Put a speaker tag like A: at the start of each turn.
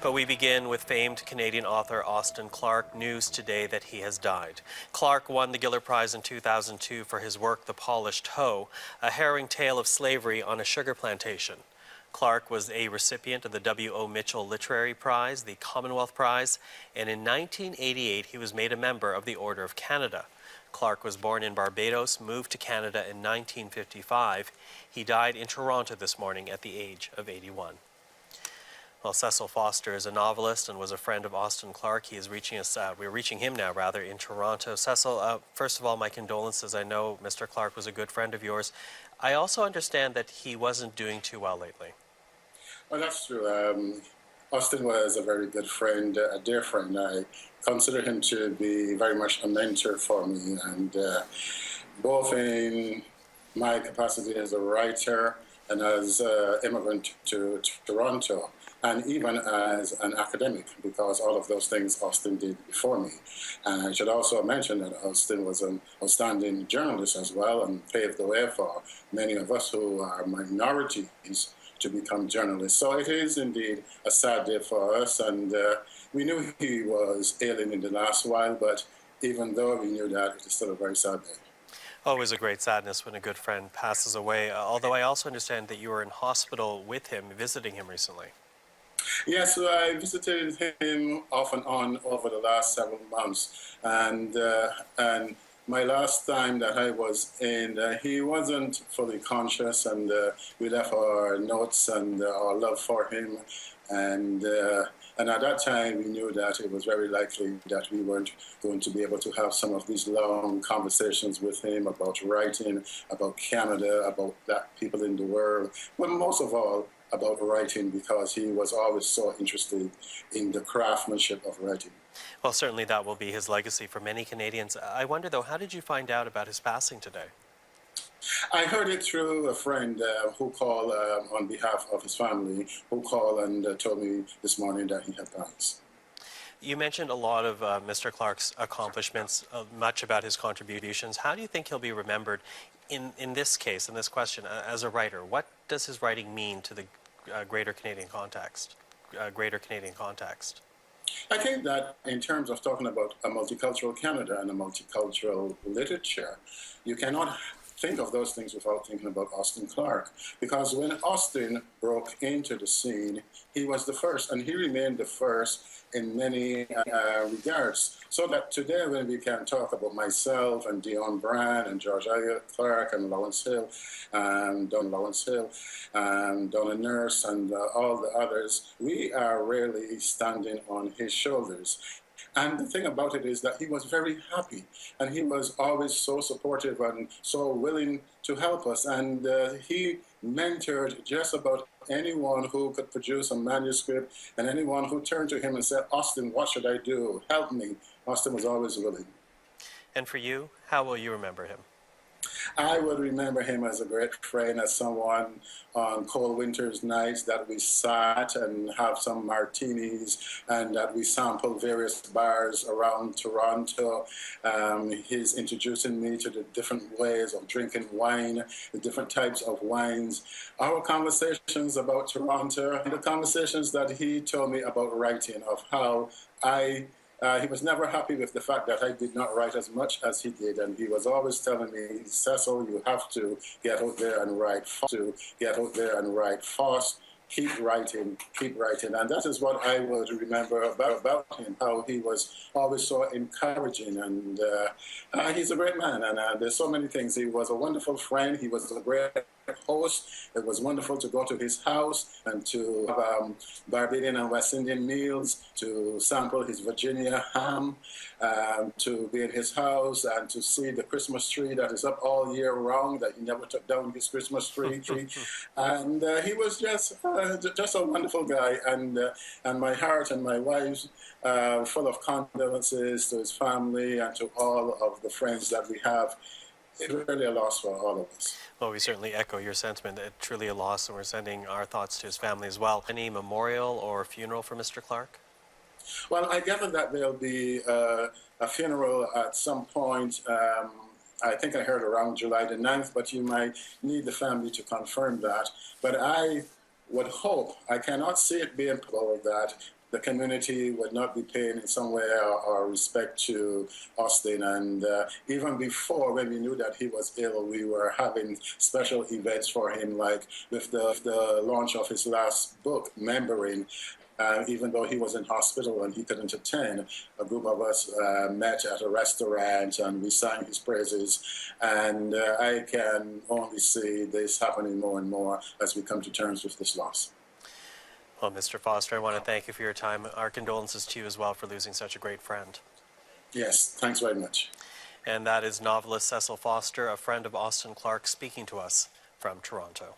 A: But we begin with famed Canadian author Austin Clarke. News today that he has died. Clarke won the Giller Prize in 2002 for his work The Polished Hoe, a harrowing tale of slavery on a sugar plantation. Clarke was a recipient of the W.O. Mitchell Literary Prize, the Commonwealth Prize, and in 1988 he was made a member of the Order of Canada. Clarke was born in Barbados, moved to Canada in 1955. He died in Toronto this morning at the age of 81. Well, Cecil Foster is a novelist and was a friend of Austin Clarke. He is reaching us, we're reaching him now, rather, in Toronto. Cecil, first of all, my condolences. I know Mr. Clarke was a good friend of yours. I also understand that he wasn't doing too well lately.
B: Well, that's true. Austin was a very good friend, a dear friend. I consider him to be very much a mentor for me, and both in my capacity as a writer and as an immigrant to Toronto, and even as an academic, because all of those things Austin did before me. And I should also mention that Austin was an outstanding journalist as well and paved the way for many of us who are minorities to become journalists. So it is indeed a sad day for us, and we knew he was ailing in the last while, but even though we knew that, it is still a very sad day.
A: Always a great sadness when a good friend passes away, although I also understand that you were in hospital with him, visiting him recently.
B: Yes, so I visited him off and on over the last several months, and my last time that I was in, he wasn't fully conscious, and we left our notes and our love for him, and at that time we knew that it was very likely that we weren't going to be able to have some of these long conversations with him about writing, about Canada, about Black people in the world, but most of all, about writing, because he was always so interested in the craftsmanship of writing.
A: Well, certainly that will be his legacy for many Canadians. I wonder, though, how did you find out about his passing today?
B: I heard it through a friend who called on behalf of his family, who called and told me this morning that he had passed.
A: You mentioned a lot of Mr. Clarke's accomplishments, much about his contributions. How do you think he'll be remembered in this case, in this question, as a writer? What does his writing mean to the greater Canadian context?
B: I think that in terms of talking about a multicultural Canada and a multicultural literature, you cannot think of those things without thinking about Austin Clarke. Because when Austin broke into the scene, he was the first, and he remained the first in many regards. So that today, when we can talk about myself and Dion Brand and George Eliot Clarke and Lawrence Hill and Don Lawrence Hill and Donna Nurse and all the others, we are really standing on his shoulders. And the thing about it is that he was very happy, and he was always so supportive and so willing to help us. And he mentored just about anyone who could produce a manuscript, and anyone who turned to him and said, "Austin, what should I do? Help me." Austin was always willing.
A: And for you, how will you remember him?
B: I would remember him as a great friend, as someone on cold winter's nights that we sat and have some martinis and that we sampled various bars around Toronto. He's introducing me to the different ways of drinking wine, the different types of wines. Our conversations about Toronto, and the conversations that he told me about writing, of how he was never happy with the fact that I did not write as much as he did, and he was always telling me, "Cecil, you have to get out there and write fast, keep writing, and that is what I would remember about him, how he was always so encouraging, and he's a great man, and there's so many things. He was a wonderful friend, he was a great host. It was wonderful to go to his house and to have Barbadian and West Indian meals, to sample his Virginia ham, to be in his house and to see the Christmas tree that is up all year round, that he never took down his Christmas tree. And he was just a wonderful guy, and my heart and my wife's full of condolences to his family and to all of the friends that we have. It's really a loss for all of us.
A: Well, we certainly echo your sentiment. It's truly a loss, and we're sending our thoughts to his family as well. Any memorial or funeral for Mr. Clarke?
B: Well, I gather that there'll be a funeral at some point. I think I heard around July the 9th, but you might need the family to confirm that. But I would hope, I cannot see it being possible, that the community would not be paying in some way or respect to Austin. And even before, when we knew that he was ill, we were having special events for him, like with the launch of his last book, Membering. Even though he was in hospital and he couldn't attend, a group of us met at a restaurant and we sang his praises. And I can only see this happening more and more as we come to terms with this loss.
A: Well, Mr. Foster, I want to thank you for your time. Our condolences to you as well for losing such a great friend.
B: Yes, thanks very much.
A: And that is novelist Cecil Foster, a friend of Austin Clarke, speaking to us from Toronto.